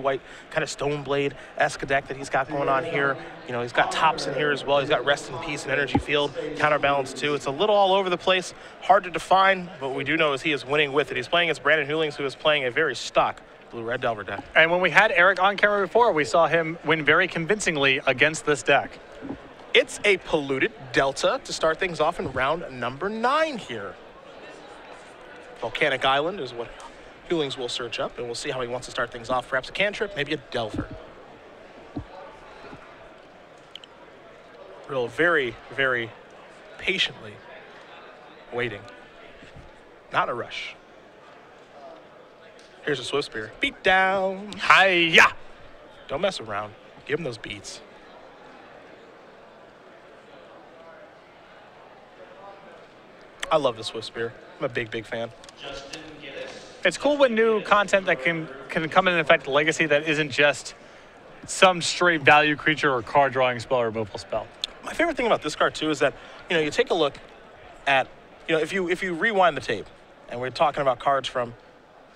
white kind of Stoneblade-esque deck that he's got going on here. You know, he's got tops in here as well. He's got Rest in Peace and Energy Field, Counterbalance too. It's a little all over the place, hard to define, but what we do know is he is winning with it. He's playing against Brandon Hulings, who is playing a very stock Blue-Red Delver deck. And when we had Eric on camera before, we saw him win very convincingly against this deck. It's a polluted Delta to start things off in round number 9 here. Volcanic Island is what Hulings will search up, and we'll see how he wants to start things off. Perhaps a cantrip, maybe a Delver. Rill very, very patiently waiting. Not in a rush. Here's a Swift Spear. Beat down. Hi-ya! Don't mess around. Give him those beats. I love the Swift Spear. I'm a big, big fan. It's cool when new content that can come in and affect Legacy that isn't just some straight value creature or card drawing spell or removal spell. My favorite thing about this card too is that, you know, you take a look at, you know, if you rewind the tape, and we're talking about cards from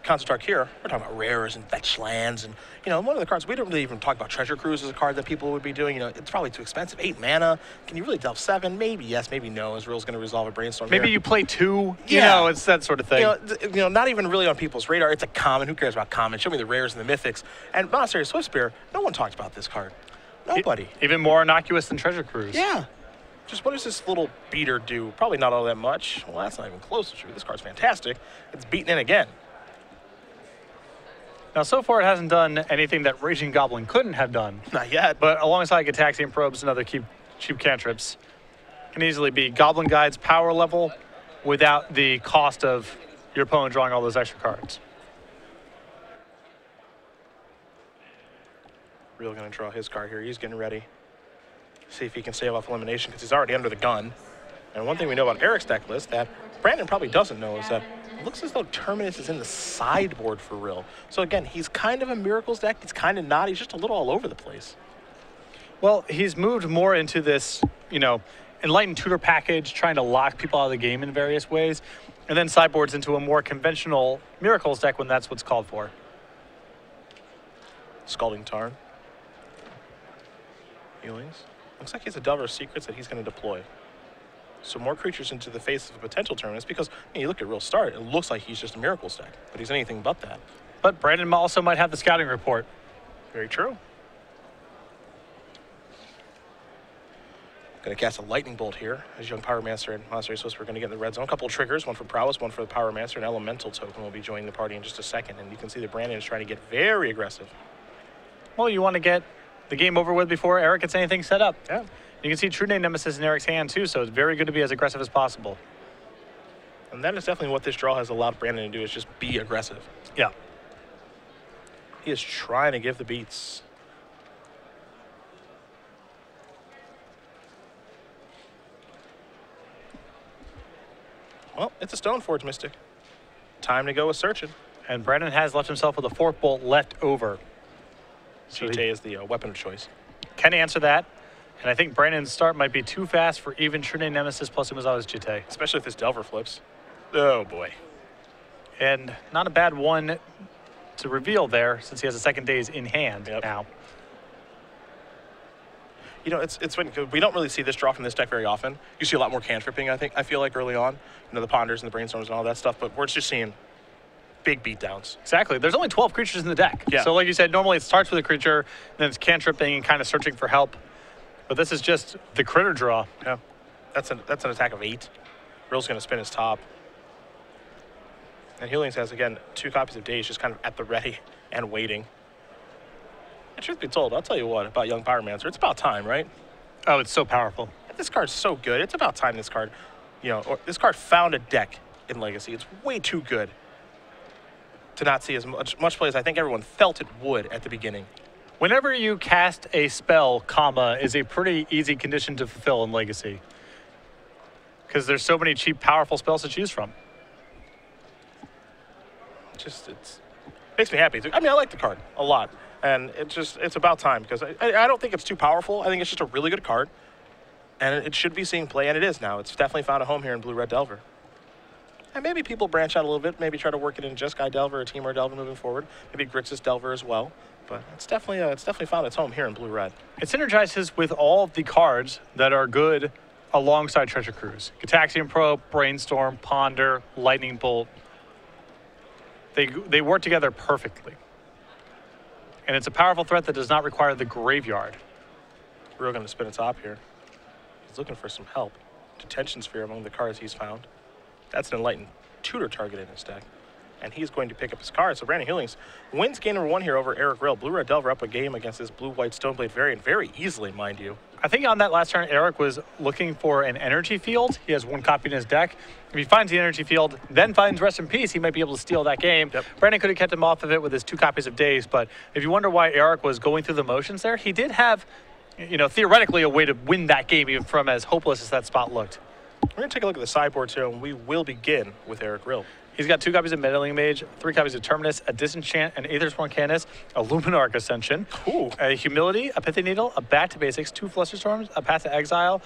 Concert here, we're talking about rares and fetch lands, and you know, one of the cards we don't really even talk about. Treasure Cruise as a card that people would be doing. You know, it's probably too expensive. 8 mana. Can you really delve 7? Maybe yes, maybe no. As Rill's going to resolve a brainstorm. Maybe here. you play 2. Yeah. You know, it's that sort of thing. You know, not even really on people's radar. It's a common. Who cares about common? Show me the rares and the mythics. And Monastery Swift Spear. No one talked about this card. Nobody. Even more innocuous than Treasure Cruise. Yeah. Just what does this little beater do? Probably not all that much. Well, that's not even close to true. This card's fantastic. It's beaten in again. Now, so far, it hasn't done anything that Raging Goblin couldn't have done. Not yet. But alongside Gataxian Probes and other cheap cantrips, can easily be Goblin Guide's power level without the cost of your opponent drawing all those extra cards. Real going to draw his card here. He's getting ready. See if he can save off elimination because he's already under the gun. And one thing we know about Eric's deck list that Brandon probably doesn't know is that it looks as though Terminus is in the sideboard for Rill. So again, he's kind of a Miracles deck. He's kind of not. He's just a little all over the place. Well, he's moved more into this, you know, Enlightened Tutor package, trying to lock people out of the game in various ways, and then sideboards into a more conventional Miracles deck when that's what's called for. Scalding Tarn. Healings. Looks like he has a Delver of Secrets that he's going to deploy. So more creatures into the face of a potential Terminus because you look at Real Start, it looks like he's just a Miracles deck, but he's anything but that. But Brandon also might have the scouting report. Very true. Going to cast a Lightning Bolt here as Young Pyromancer and Monastery Swift Spear are going to get in the red zone. A couple of triggers, one for Prowess, one for the Pyromancer, and Elemental Token will be joining the party in just a second. And you can see that Brandon is trying to get very aggressive. Well, you want to get the game over with before Eric gets anything set up. Yeah. You can see True Name Nemesis in Eric's hand, too, so it's very good to be as aggressive as possible. And that is definitely what this draw has allowed Brandon to do, is just be aggressive. Yeah. He is trying to give the beats. Well, it's a Stoneforge Mystic. Time to go with Searching. And Brandon has left himself with a Fork Bolt left over. So GT is the weapon of choice. Can answer that. And I think Brandon's start might be too fast for even True Name Nemesis plus Umazawa's GT. Especially if this Delver flips. Oh, boy. And not a bad one to reveal there, since he has a second daze in hand now. You know, it's funny, because we don't really see this draw from this deck very often. You see a lot more cantripping, I feel like, early on. You know, the Ponders and the Brainstorms and all that stuff, but we're just seeing big beatdowns. Exactly. There's only 12 creatures in the deck. Yeah. So like you said, normally it starts with a creature, then it's cantripping and kind of searching for help. But this is just the critter draw. Yeah. That's an attack of 8. Rill's going to spin his top. And Hulings has, again, 2 copies of Daze just kind of at the ready and waiting. And truth be told, I'll tell you what about Young Pyromancer. It's about time, right? Oh, it's so powerful. This card's so good. It's about time this card, you know, or this card found a deck in Legacy. It's way too good to not see as much play as I think everyone felt it would at the beginning. Whenever you cast a spell, comma, is a pretty easy condition to fulfill in Legacy. Because there's so many cheap, powerful spells to choose from. It makes me happy. I mean, I like the card a lot. And it's about time because I don't think it's too powerful. I think it's just a really good card. And it should be seeing play, and it is now. It's definitely found a home here in Blue-Red Delver. And maybe people branch out a little bit, maybe try to work it in just Guy Delver or Team or Delver moving forward. Maybe Grixis Delver as well. But it's definitely found its home here in blue-red. It synergizes with all of the cards that are good alongside Treasure Cruise. Gataxian Probe, Brainstorm, Ponder, Lightning Bolt. They work together perfectly. And it's a powerful threat that does not require the graveyard. Rill going to spin a top here. He's looking for some help. Detention Sphere among the cards he's found. That's an Enlightened Tutor target in his deck. And he's going to pick up his card. So Brandon Hulings wins game number 1 here over Eric Rill. Blue-red Delver up a game against this blue-white Stoneblade variant very easily, mind you. I think on that last turn, Eric was looking for an energy field. He has 1 copy in his deck. If he finds the energy field, then finds Rest in Peace, he might be able to steal that game. Yep. Brandon could have kept him off of it with his 2 copies of Daze, but if you wonder why Eric was going through the motions there, he did have, theoretically a way to win that game even from as hopeless as that spot looked. We're going to take a look at the sideboard here, and we will begin with Eric Rill. He's got 2 copies of Meddling Mage, 3 copies of Terminus, a Disenchant, an Aethersworn Canis, a Luminarch Ascension, a Humility, a Pithy Needle, a Back to Basics, 2 Flusterstorms, a Path to Exile,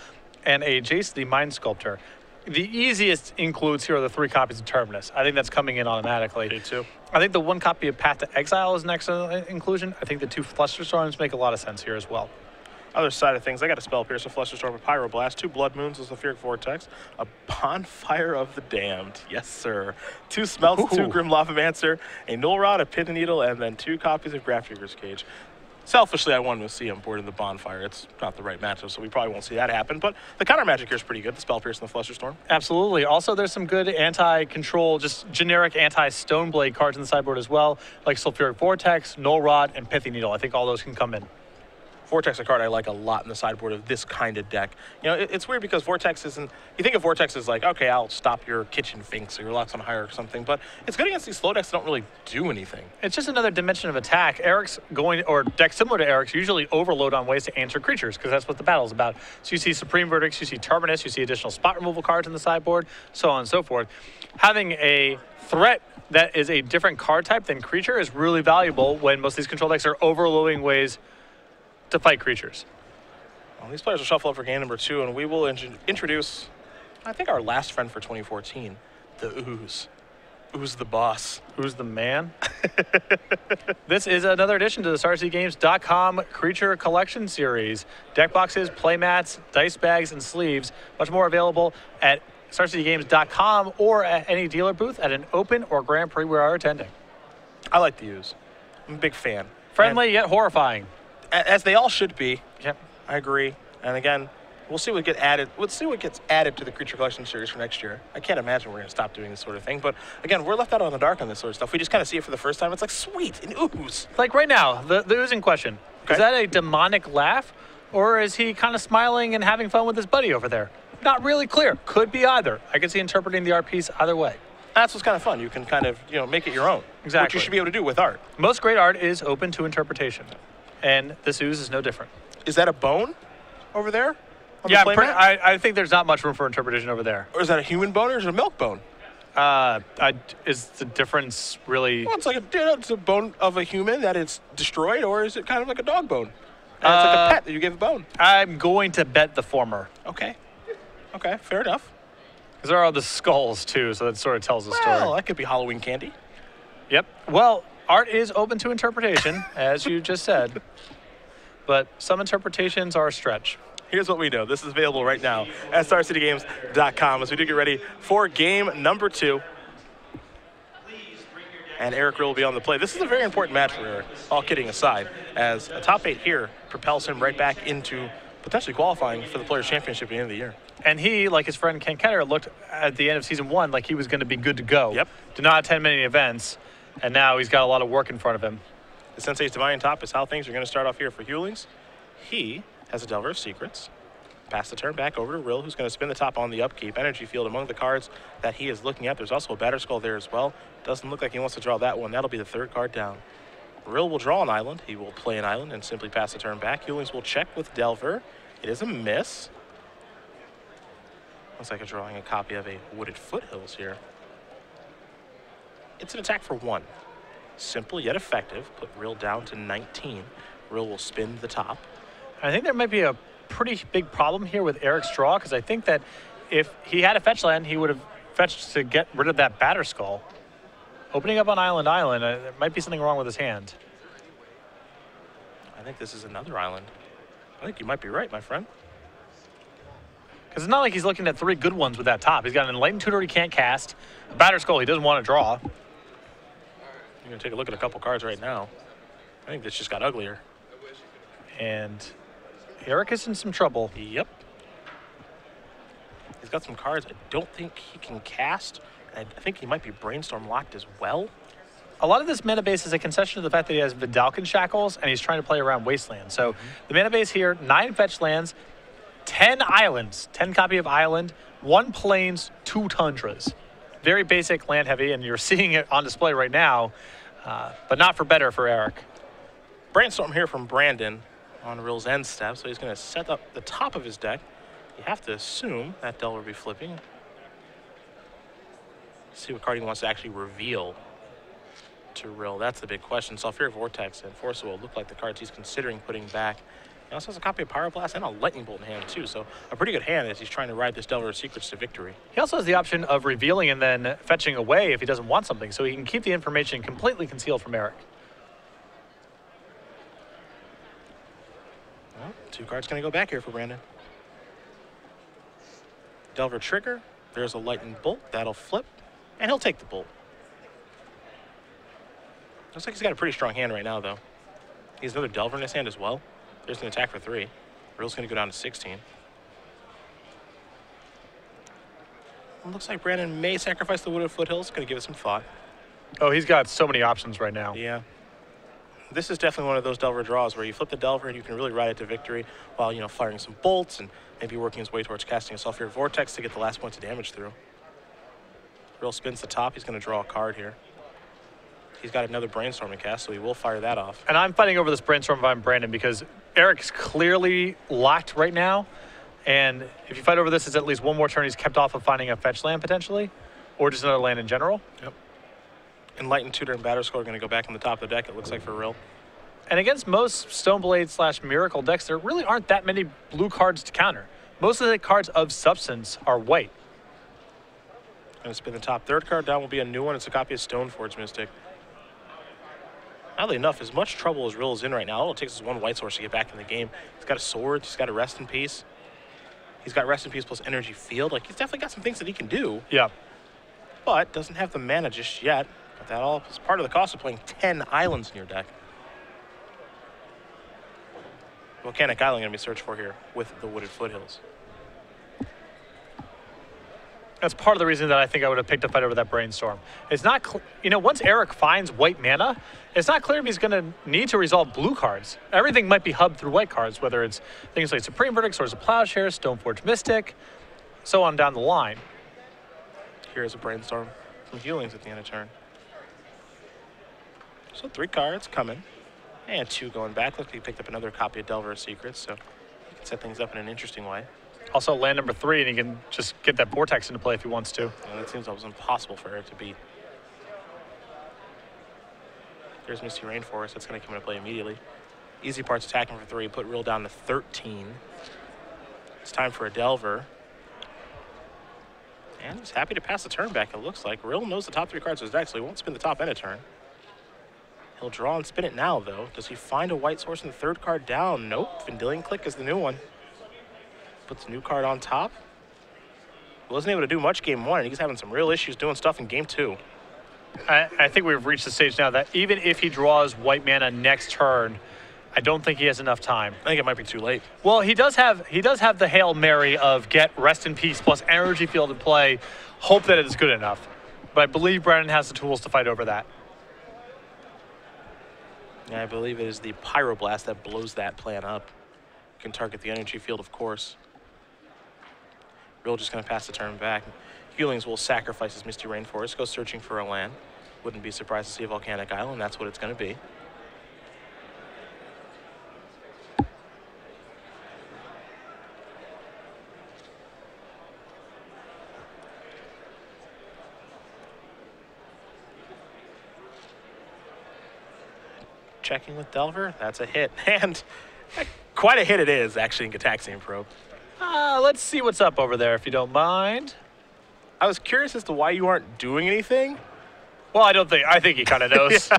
and a Jace the Mind Sculptor. The easiest includes here are the 3 copies of Terminus. I think that's coming in automatically. Me too. I think the 1 copy of Path to Exile is an excellent inclusion. I think the 2 Flusterstorms make a lot of sense here as well. Other side of things, I got a Spell Pierce, a Flusterstorm, a Pyroblast, 2 Blood Moons, a Sulfuric Vortex, a Bonfire of the Damned, yes sir, 2 Smelts, 2 Grim Lavamancer, a Null Rod, a Pithy Needle, and then 2 copies of Grafdigger's Cage. Selfishly, I wanted to see him boarding the Bonfire. It's not the right matchup, so we probably won't see that happen, but the counter magic here is pretty good, the Spell Pierce and the Flusterstorm. Absolutely. Also, there's some good anti-control, just generic anti-Stoneblade cards in the sideboard as well, like Sulfuric Vortex, Null Rod, and Pithy Needle. I think all those can come in. Vortex, a card I like a lot in the sideboard of this kind of deck. It's weird because Vortex isn't, you think of Vortex as like, okay, I'll stop your kitchen finks or your locks on higher or something, but it's good against these slow decks that don't really do anything. It's just another dimension of attack. Eric's or decks similar to Eric's usually overload on ways to answer creatures because that's what the battle's about. So you see Supreme Verdicts, you see Terminus, you see additional spot removal cards in the sideboard, so on and so forth. Having a threat that is a different card type than creature is really valuable when most of these control decks are overloading ways to fight creatures. Well, these players will shuffle up for game number 2, and we will introduce, I think, our last friend for 2014, the Ooze. Ooze the boss. Ooze the man. This is another addition to the StarCityGames.com Creature Collection Series. Deck boxes, playmats, dice bags, and sleeves. Much more available at StarCityGames.com or at any dealer booth at an Open or Grand Prix we are attending. I like the Ooze. I'm a big fan. Friendly yet horrifying. As they all should be. Yep. I agree. And again, we'll see what gets added. Let's see what gets added to the Creature Collection Series for next year. I can't imagine we're going to stop doing this sort of thing. But again, we're left out on the dark on this sort of stuff. We just kind of see it for the first time. It's like, sweet, an Ooze. Like right now, the Ooze in question. Okay. Is that a demonic laugh? Or is he kind of smiling and having fun with his buddy over there? Not really clear. Could be either. I could see interpreting the art piece either way. That's what's kind of fun. You can kind of, make it your own. Exactly. Which you should be able to do with art. Most great art is open to interpretation. And this Ooze is no different. Is that a bone over there? Yeah, I think there's not much room for interpretation over there. Or is that a human bone or is it a milk bone? Is the difference really... Well, it's like it's a bone of a human that it's destroyed, or is it kind of like a dog bone? And it's like a pet that you give a bone. I'm going to bet the former. Okay, fair enough. Because there are the skulls, too, so that sort of tells the story. Well, that could be Halloween candy. Yep. Well, art is open to interpretation, as you just said. But some interpretations are a stretch. Here's what we know. This is available right now at StarCityGames.com as we do get ready for game number 2. And Eric Rill will be on the play. This is a very important match for Eric, all kidding aside, as a top 8 here propels him right back into potentially qualifying for the Players' Championship at the end of the year. And he, like his friend Ken Ketter, looked at the end of Season 1 like he was going to be good to go. Yep. Did not attend many events, and now he's got a lot of work in front of him. The Sensei's Divine Top is how things are going to start off here for Hulings. He has a Delver of Secrets. Pass the turn back over to Rill, who's going to spin the top on the upkeep. Energy Field among the cards that he is looking at. There's also a Batterskull there as well. Doesn't look like he wants to draw that one. That'll be the 3rd card down. Rill will draw an island. He will play an island and simply pass the turn back. Hulings will check with Delver. It is a miss. Looks like I'm drawing a copy of a Wooded Foothills here. It's an attack for 1. Simple yet effective. Put Rill down to 19. Rill will spin the top. I think there might be a pretty big problem here with Eric's draw, because I think that if he had a fetch land, he would have fetched to get rid of that Batterskull. Opening up on Island, there might be something wrong with his hand. I think this is another island. I think you might be right, my friend. Because it's not like he's looking at 3 good ones with that top. He's got an Enlightened Tutor he can't cast, a Battered Skull he doesn't want to draw. You're going to take a look at a couple cards right now. I think this just got uglier. And Eric is in some trouble. Yep. He's got some cards I don't think he can cast. I think he might be Brainstorm locked as well. A lot of this mana base is a concession to the fact that he has Vidalcan Shackles, and he's trying to play around Wasteland. So the mana base here, 9 fetch lands, 10 islands, 10 copy of Island, 1 plains, 2 tundras. Very basic land heavy, and you're seeing it on display right now, but not for better for Eric. Brainstorm here from Brandon on Rill's end step, so he's going to set up the top of his deck. You have to assume that Delver will be flipping. See what card he wants to actually reveal to Rill. That's the big question. Sulfuric Vortex and Force will look like the cards he's considering putting back. He also has a copy of Power Blast and a Lightning Bolt in hand too, so a pretty good hand as he's trying to ride this Delver of Secrets to victory. He also has the option of revealing and then fetching away if he doesn't want something, so he can keep the information completely concealed from Eric. Well, 2 cards going to go back here for Brandon. Delver trigger. There's a Lightning Bolt. That'll flip, and he'll take the Bolt. Looks like he's got a pretty strong hand right now, though. He has another Delver in his hand as well. There's an attack for 3. Rill's going to go down to 16. It looks like Brandon may sacrifice the Wooded Foothills. Going to give it some thought. Oh, he's got so many options right now. Yeah. This is definitely one of those Delver draws where you flip the Delver and you can really ride it to victory while, you know, firing some bolts and maybe working his way towards casting a Sulfuric Vortex to get the last points of damage through. Rill spins the top. He's going to draw a card here. He's got another Brainstorm to cast, so he will fire that off. And I'm fighting over this Brainstorm if I'm Brandon because Eric's clearly locked right now. And if you fight over this, it's at least 1 more turn he's kept off of finding a fetch land potentially, or just another land in general. Yep. Enlightened Tutor and Battered Skull are going to go back on the top of the deck, it looks like, for Rill. And against most Stoneblade / Miracle decks, there really aren't that many blue cards to counter. Most of the cards of substance are white. Going to spin the top 3rd card. Down will be a new one. It's a copy of Stoneforge Mystic. Oddly enough, as much trouble as Rill is in right now, all it takes is 1 white source to get back in the game. He's got a sword. He's got a Rest in Peace. He's got Rest in Peace plus Energy Field. Like, he's definitely got some things that he can do. Yeah. But doesn't have the mana just yet. But that all is part of the cost of playing 10 islands in your deck. Volcanic Island going to be searched for here with the Wooded Foothills. That's part of the reason that I think I would have picked a fight over that Brainstorm. It's not, you know, once Eric finds white mana, it's not clear if he's going to need to resolve blue cards. Everything might be hubbed through white cards, whether it's things like Supreme Verdict, Swords of Plowshare, Stoneforge Mystic, so on down the line. Here's a Brainstorm from Hulings at the end of turn. So 3 cards coming, and 2 going back. Looks like he picked up another copy of Delver of Secrets, so he can set things up in an interesting way. Also land number 3, and he can just get that Vortex into play if he wants to. And it seems almost impossible for Eric to beat. There's Misty Rainforest. That's going to come into play immediately. Easy part's attacking for 3. Put Rill down to 13. It's time for a Delver. And he's happy to pass the turn back, it looks like. Rill knows the top 3 cards of his deck, so he won't spin the top end of turn. He'll draw and spin it now, though. Does he find a white source in the 3rd card down? Nope. Vendilion Click is the new one. Puts a new card on top. Wasn't able to do much game 1, and he's having some real issues doing stuff in game 2. I think we've reached the stage now that even if he draws white mana next turn, I don't think he has enough time. I think it might be too late. Well, he does have the Hail Mary of get Rest in Peace plus Energy Field in play. Hope that it is good enough. But I believe Brandon has the tools to fight over that. Yeah, I believe it is the Pyroblast that blows that plan up. Can target the Energy Field, of course. Rill just going to pass the turn back. Hulings will sacrifice his Misty Rainforest, go searching for a land. Wouldn't be surprised to see a Volcanic Island. That's what it's going to be. Checking with Delver. That's a hit. And quite a hit it is, actually, in Gataxian Probe. Let's see what's up over there, if you don't mind. I was curious as to why you aren't doing anything. Well, I think he kind of knows. Yeah.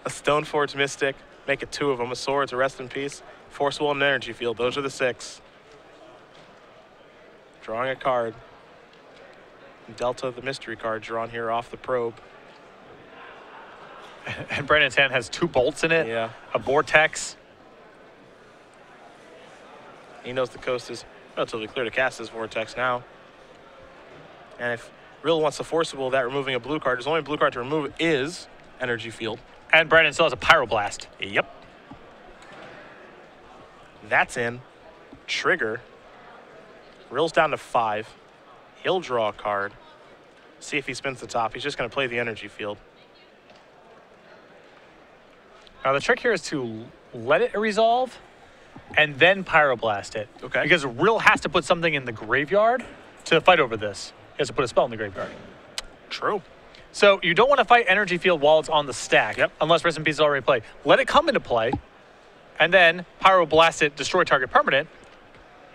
A Stoneforge Mystic. Make it 2 of them. A Swords, a Rest in Peace, Forcible, and an Energy Field. Those are the 6. Drawing a card. Delta, the mystery card, drawn here off the probe. And Brandon's hand has 2 bolts in it. Yeah. A Vortex. He knows the coast is relatively clear to cast this Vortex now. And if Rill wants to Forcible that, removing a blue card, his only blue card to remove is Energy Field. And Brandon still has a Pyroblast. Yep. That's in. Trigger. Rill's down to 5. He'll draw a card. See if he spins the top. He's just going to play the Energy Field. Now the trick here is to let it resolve and then Pyroblast it. Okay. Because Rill has to put something in the graveyard to fight over this. He has to put a spell in the graveyard. True. So you don't want to fight Energy Field while it's on the stack, unless Rest in Peace is already played. Let it come into play, and then Pyroblast it, destroy target permanent.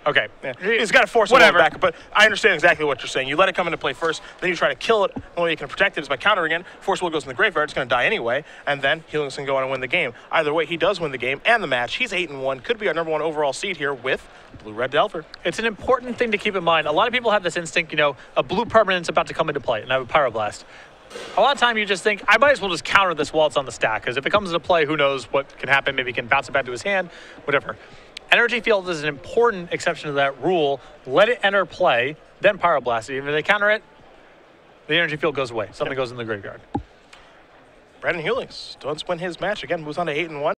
Okay. Yeah. He's got to force it back, but I understand exactly what you're saying. You let it come into play first, then you try to kill it. The only way you can protect it is by countering it. Force Will goes in the graveyard, it's going to die anyway, and then Hulings can go on and win the game. Either way, he does win the game and the match. He's 8-1, could be our #1 overall seed here with Blue-Red Delver. It's an important thing to keep in mind. A lot of people have this instinct, a blue permanent's about to come into play, and I have a Pyroblast. A lot of time you just think, I might as well just counter this while it's on the stack, because if it comes into play, who knows what can happen. Maybe he can bounce it back to his hand, whatever. Energy Field is an important exception to that rule. Let it enter play, then Pyroblast it. Even if they counter it, the Energy Field goes away. Something goes in the graveyard. Brandon Hulings does win his match. Again, moves on to 8-1.